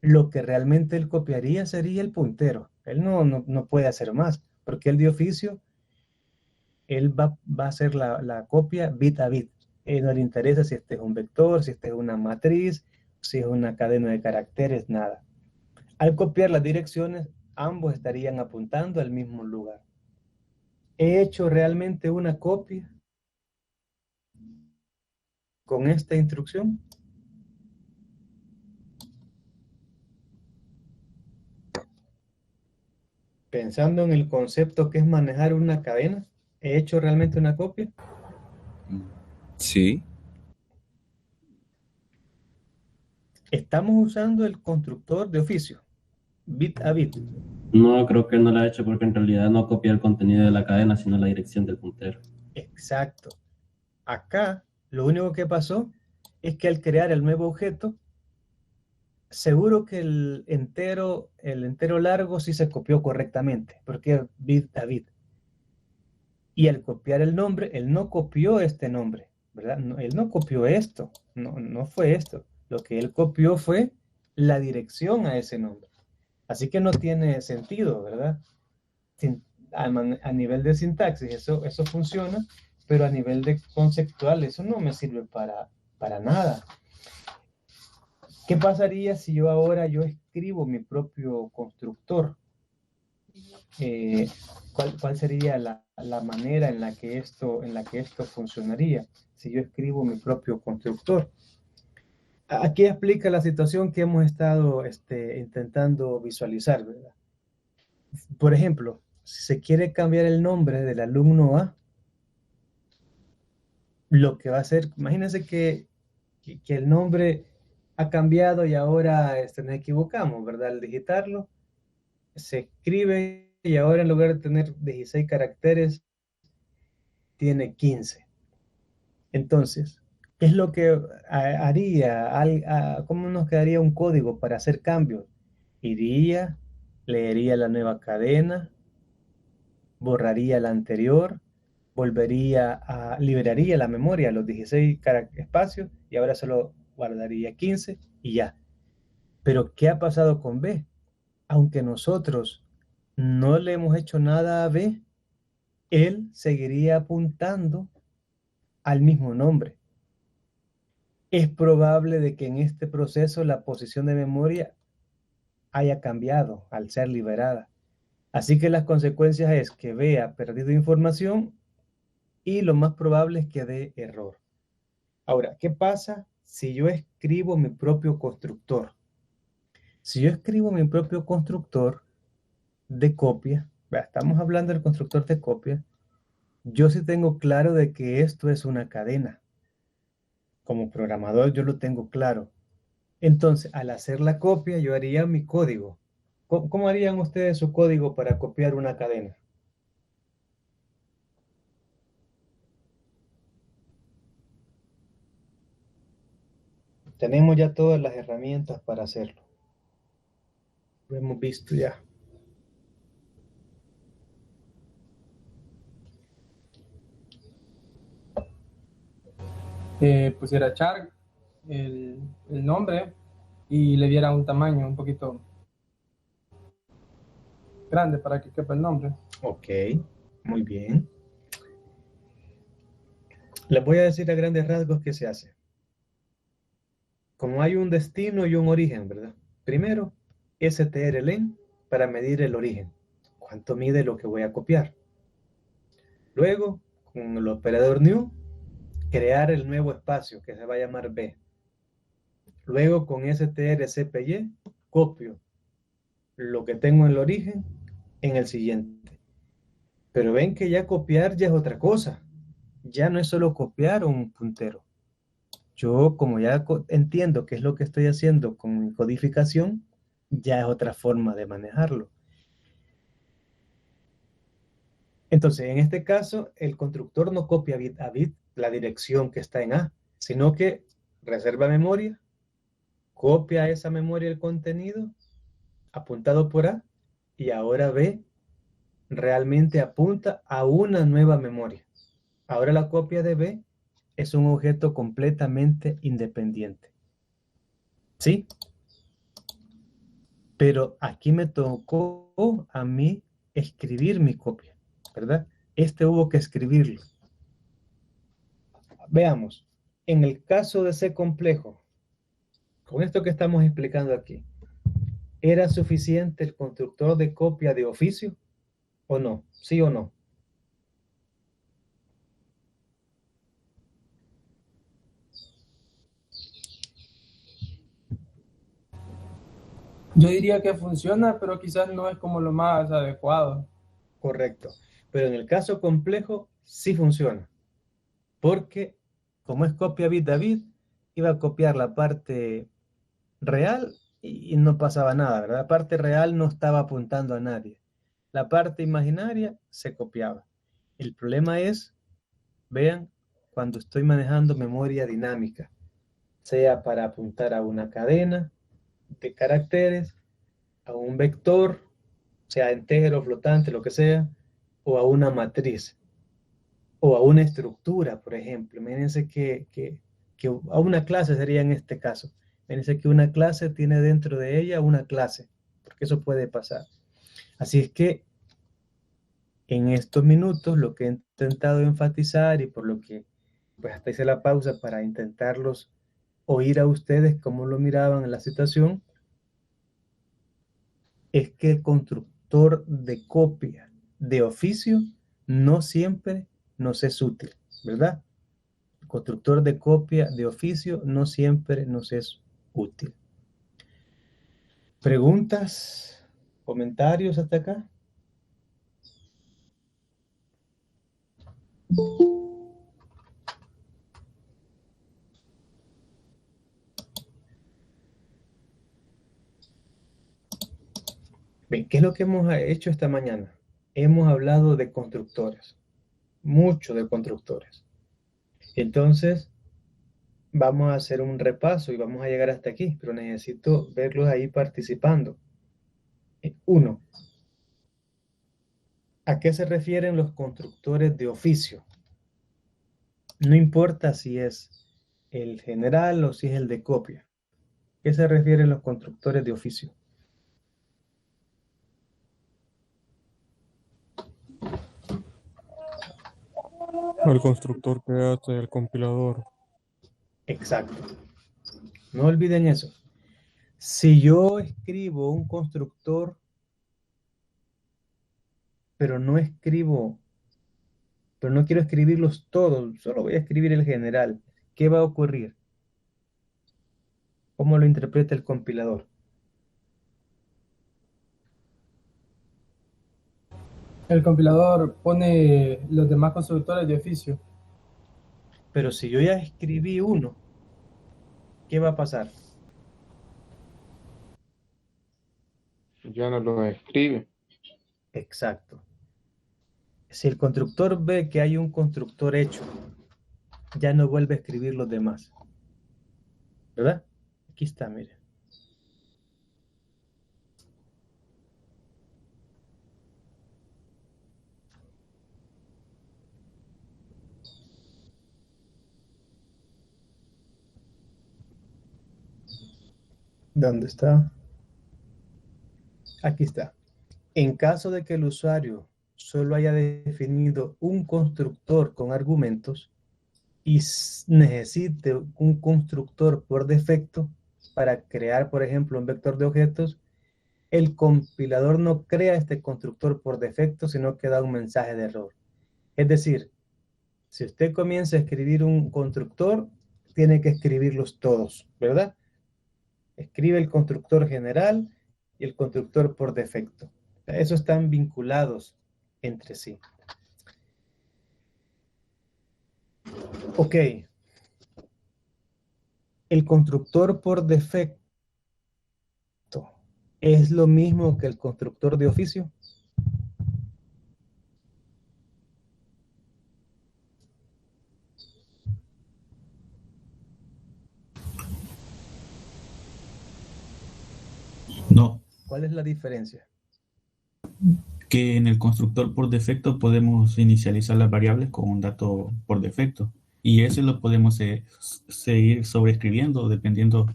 lo que realmente él copiaría sería el puntero. Él no puede hacer más, porque él de oficio, él va a hacer la copia bit a bit. No le interesa si este es un vector, si este es una matriz, si es una cadena de caracteres, nada. Al copiar las direcciones, ambos estarían apuntando al mismo lugar. ¿He hecho realmente una copia con esta instrucción? Pensando en el concepto que es manejar una cadena, ¿he hecho realmente una copia? Sí. Estamos usando el constructor de oficio, bit a bit. No, creo que no lo ha hecho porque en realidad no copia el contenido de la cadena, sino la dirección del puntero. Exacto. Acá, lo único que pasó es que al crear el nuevo objeto, seguro que el entero largo sí se copió correctamente, porque es bit a bit. Y al copiar el nombre, él no copió este nombre, ¿verdad? No, él no copió esto, no fue esto. Lo que él copió fue la dirección a ese nombre. Así que no tiene sentido, ¿verdad? A nivel de sintaxis eso funciona, pero a nivel de conceptual eso no me sirve para nada. ¿Qué pasaría si yo ahora escribo mi propio constructor? ¿Cuál sería la manera en la que esto funcionaría si yo escribo mi propio constructor? Aquí explica la situación que hemos estado intentando visualizar, ¿verdad? Por ejemplo, si se quiere cambiar el nombre del alumno A, lo que va a hacer, imagínense que el nombre ha cambiado y ahora nos equivocamos, ¿verdad? Al digitarlo, se escribe y ahora en lugar de tener 16 caracteres, tiene 15. Entonces, ¿qué es lo que haría? ¿Cómo nos quedaría un código para hacer cambios? Iría, leería la nueva cadena, borraría la anterior, liberaría la memoria, los 16 espacios, y ahora solo guardaría 15 y ya. Pero, ¿qué ha pasado con B? Aunque nosotros no le hemos hecho nada a B, él seguiría apuntando al mismo nombre. Es probable de que en este proceso la posición de memoria haya cambiado al ser liberada. Así que las consecuencias es que B ha perdido información y lo más probable es que dé error. Ahora, ¿qué pasa si yo escribo mi propio constructor? Si yo escribo mi propio constructor de copia, estamos hablando del constructor de copia, yo sí tengo claro de que esto es una cadena. Como programador yo lo tengo claro. Entonces, al hacer la copia, yo haría mi código. ¿Cómo harían ustedes su código para copiar una cadena? Tenemos ya todas las herramientas para hacerlo. Lo hemos visto ya. Pusiera char, el nombre, y le diera un tamaño un poquito grande para que quepa el nombre. Ok, muy bien. Les voy a decir a grandes rasgos qué se hace. Como hay un destino y un origen, ¿verdad? Primero, strlen para medir el origen. ¿Cuánto mide lo que voy a copiar? Luego, con el operador new, crear el nuevo espacio que se va a llamar B. Luego, con strcpy, copio lo que tengo en el origen en el siguiente. Pero ven que ya copiar ya es otra cosa. Ya no es solo copiar un puntero. Yo, como ya entiendo qué es lo que estoy haciendo con mi codificación, ya es otra forma de manejarlo. Entonces, en este caso, el constructor no copia bit a bit la dirección que está en A, sino que reserva memoria, copia a esa memoria el contenido apuntado por A, y ahora B realmente apunta a una nueva memoria. Ahora la copia de B es un objeto completamente independiente. ¿Sí? Pero aquí me tocó a mí escribir mi copia, ¿verdad? Hubo que escribirlo. Veamos, en el caso de C complejo, con esto que estamos explicando aquí, ¿era suficiente el constructor de copia de oficio o no? ¿Sí o no? Yo diría que funciona, pero quizás no es como lo más adecuado. Correcto. Pero en el caso complejo sí funciona. Porque como es copia bit a bit, iba a copiar la parte real y no pasaba nada, ¿verdad? La parte real no estaba apuntando a nadie. La parte imaginaria se copiaba. El problema es, vean, cuando estoy manejando memoria dinámica, sea para apuntar a una cadena de caracteres, a un vector, sea entero, flotante, lo que sea, o a una matriz, o a una estructura, por ejemplo. Imagínense que a una clase sería en este caso. Imagínense que una clase tiene dentro de ella una clase, porque eso puede pasar. Así es que en estos minutos lo que he intentado enfatizar y por lo que pues hasta hice la pausa para intentarlos oír a ustedes cómo lo miraban en la situación, es que el constructor de copia de oficio no siempre nos es útil, ¿verdad? El constructor de copia de oficio no siempre nos es útil. ¿Preguntas? ¿Comentarios hasta acá? Bien, ¿qué es lo que hemos hecho esta mañana? Hemos hablado de constructores, mucho de constructores. Entonces, vamos a hacer un repaso y vamos a llegar hasta aquí, pero necesito verlos ahí participando. Uno, ¿a qué se refieren los constructores de oficio? No importa si es el general o si es el de copia. ¿A qué se refieren los constructores de oficio? Al constructor que hace el compilador. Exacto. No olviden eso. Si yo escribo un constructor, pero no quiero escribirlos todos, solo voy a escribir el general, ¿qué va a ocurrir? ¿Cómo lo interpreta el compilador? El compilador pone los demás constructores de oficio. Pero si yo ya escribí uno, ¿qué va a pasar? Ya no lo escribe. Exacto. Si el constructor ve que hay un constructor hecho, ya no vuelve a escribir los demás. ¿Verdad? Aquí está, mire. ¿Dónde está? Aquí está. En caso de que el usuario solo haya definido un constructor con argumentos y necesite un constructor por defecto para crear, por ejemplo, un vector de objetos, el compilador no crea este constructor por defecto, sino que da un mensaje de error. Es decir, si usted comienza a escribir un constructor, tiene que escribirlos todos, ¿verdad? Escribe el constructor general y el constructor por defecto. Esos están vinculados entre sí. Ok. El constructor por defecto es lo mismo que el constructor de oficio. No, ¿Cuál es la diferencia? que en el constructor por defecto podemos inicializar las variables con un dato por defecto y ese lo podemos seguir sobreescribiendo dependiendo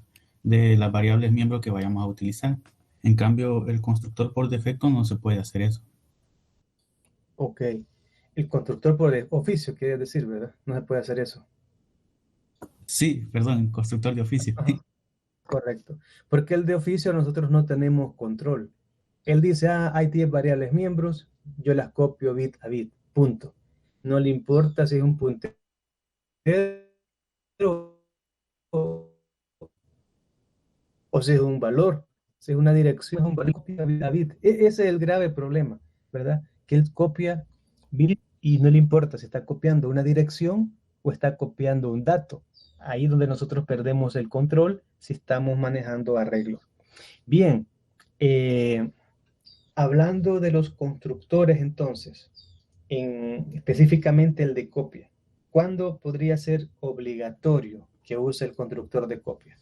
de las variables miembros que vayamos a utilizar. En cambio, el constructor por defecto no se puede hacer eso. Ok. El constructor por oficio, quiere decir, ¿verdad? No se puede hacer eso. Sí, perdón, constructor de oficio. Ajá, correcto. Porque el de oficio nosotros no tenemos control. Él dice, hay 10 variables miembros, yo las copio bit a bit, punto. No le importa si es un puntero o si es un valor, si es una dirección, es un valor, copia bit a bit. Ese es el grave problema, ¿verdad? Que él copia bit y no le importa si está copiando una dirección o está copiando un dato. Ahí es donde nosotros perdemos el control si estamos manejando arreglos. Bien, hablando de los constructores entonces, específicamente el de copia, ¿cuándo podría ser obligatorio que use el constructor de copia?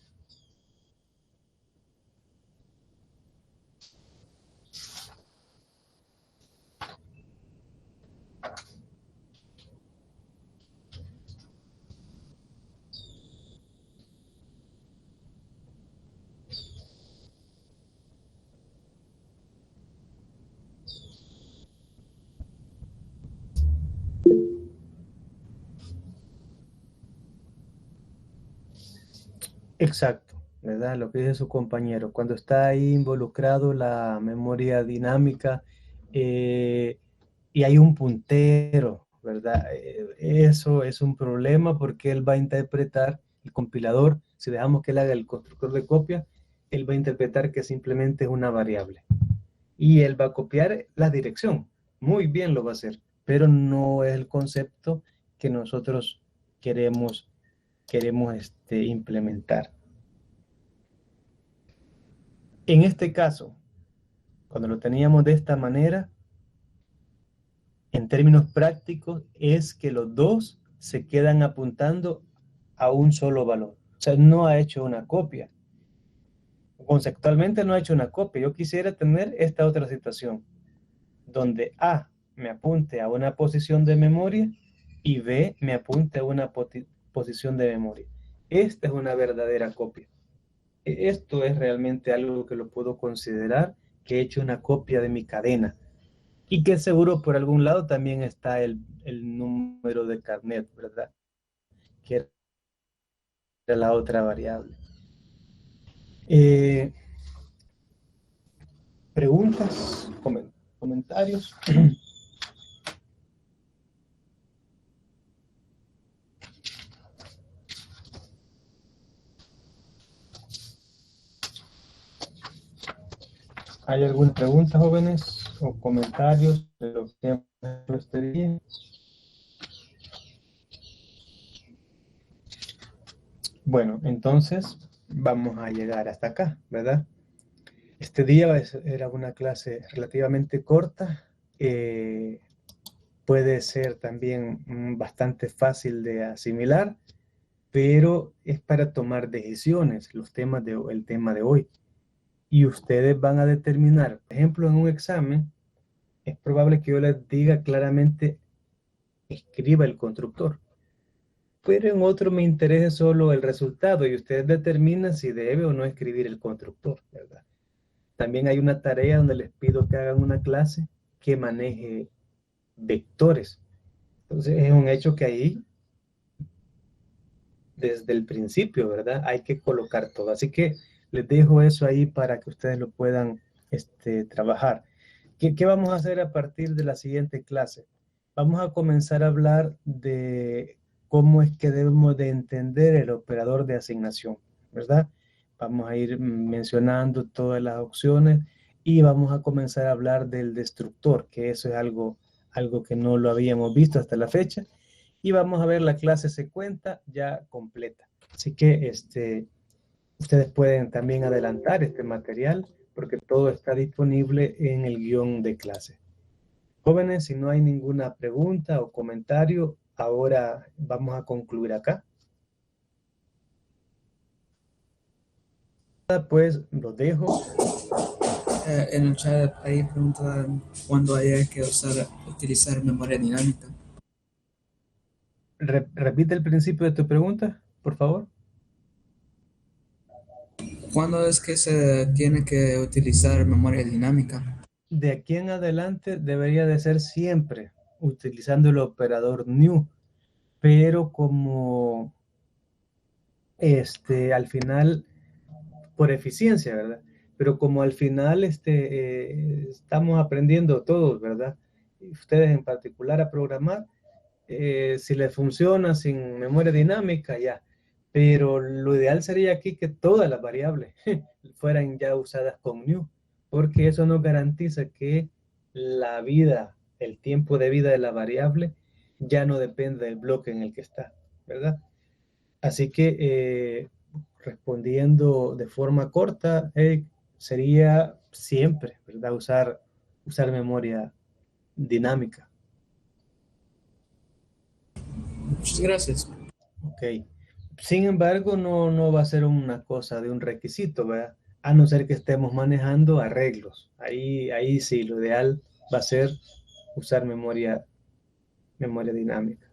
Exacto, ¿verdad? Lo que dice su compañero, cuando está ahí involucrado la memoria dinámica y hay un puntero, ¿verdad? Eso es un problema porque él va a interpretar, el compilador, si dejamos que él haga el constructor de copia, él va a interpretar que simplemente es una variable y él va a copiar la dirección. Muy bien lo va a hacer, pero no es el concepto que nosotros queremos implementar. En este caso, cuando lo teníamos de esta manera, en términos prácticos, es que los dos se quedan apuntando a un solo valor. O sea, no ha hecho una copia. Conceptualmente no ha hecho una copia. Yo quisiera tener esta otra situación, donde A me apunte a una posición de memoria y B me apunte a una posición de memoria. Esta es una verdadera copia. Esto es realmente algo que lo puedo considerar que he hecho una copia de mi cadena y que seguro por algún lado también está el número de carnet, ¿verdad? Que era la otra variable. ¿Preguntas? ¿Comentarios? ¿Hay alguna pregunta, jóvenes? ¿O comentarios de lo que hemos este día? Bueno, entonces vamos a llegar hasta acá, ¿verdad? Este día era una clase relativamente corta. Puede ser también bastante fácil de asimilar, pero es para tomar decisiones, el tema de hoy. Y ustedes van a determinar, por ejemplo, en un examen, es probable que yo les diga claramente, escriba el constructor. Pero en otro me interesa solo el resultado y ustedes determinan si debe o no escribir el constructor, ¿verdad? También hay una tarea donde les pido que hagan una clase que maneje vectores. Entonces es un hecho que ahí, desde el principio, ¿verdad? Hay que colocar todo. Así que les dejo eso ahí para que ustedes lo puedan trabajar. ¿Qué vamos a hacer a partir de la siguiente clase? Vamos a comenzar a hablar de cómo es que debemos de entender el operador de asignación, ¿verdad? Vamos a ir mencionando todas las opciones y vamos a comenzar a hablar del destructor, que eso es algo que no lo habíamos visto hasta la fecha. Y vamos a ver la clase secuenta ya completa. Así que ustedes pueden también adelantar este material porque todo está disponible en el guión de clase. Jóvenes, si no hay ninguna pregunta o comentario, ahora vamos a concluir acá. Pues los dejo. En el chat ahí preguntan cuándo haya que utilizar memoria dinámica. Repite el principio de tu pregunta, por favor. ¿Cuándo es que se tiene que utilizar memoria dinámica? De aquí en adelante debería de ser siempre utilizando el operador new, pero como al final, por eficiencia, ¿verdad? Pero como al final estamos aprendiendo todos, ¿verdad? Ustedes en particular a programar, si les funciona sin memoria dinámica, ya. Pero lo ideal sería aquí que todas las variables fueran ya usadas con new, porque eso nos garantiza que la vida, el tiempo de vida de la variable ya no depende del bloque en el que está, ¿verdad? Así que respondiendo de forma corta, sería siempre, ¿verdad? Usar memoria dinámica. Muchas gracias. Ok. Sin embargo, no va a ser una cosa de un requisito, ¿verdad? A no ser que estemos manejando arreglos. Ahí sí, lo ideal va a ser usar memoria dinámica.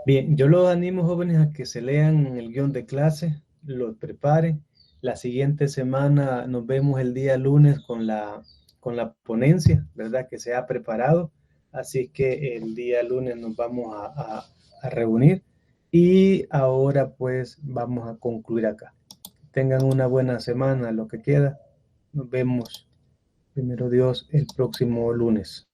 Bien, yo los animo, jóvenes, a que se lean el guión de clase, lo preparen. La siguiente semana nos vemos el día lunes con la ponencia, ¿verdad? Que se ha preparado. Así que el día lunes nos vamos a reunir. Y ahora pues vamos a concluir acá. Tengan una buena semana, lo que queda. Nos vemos, primero Dios, el próximo lunes.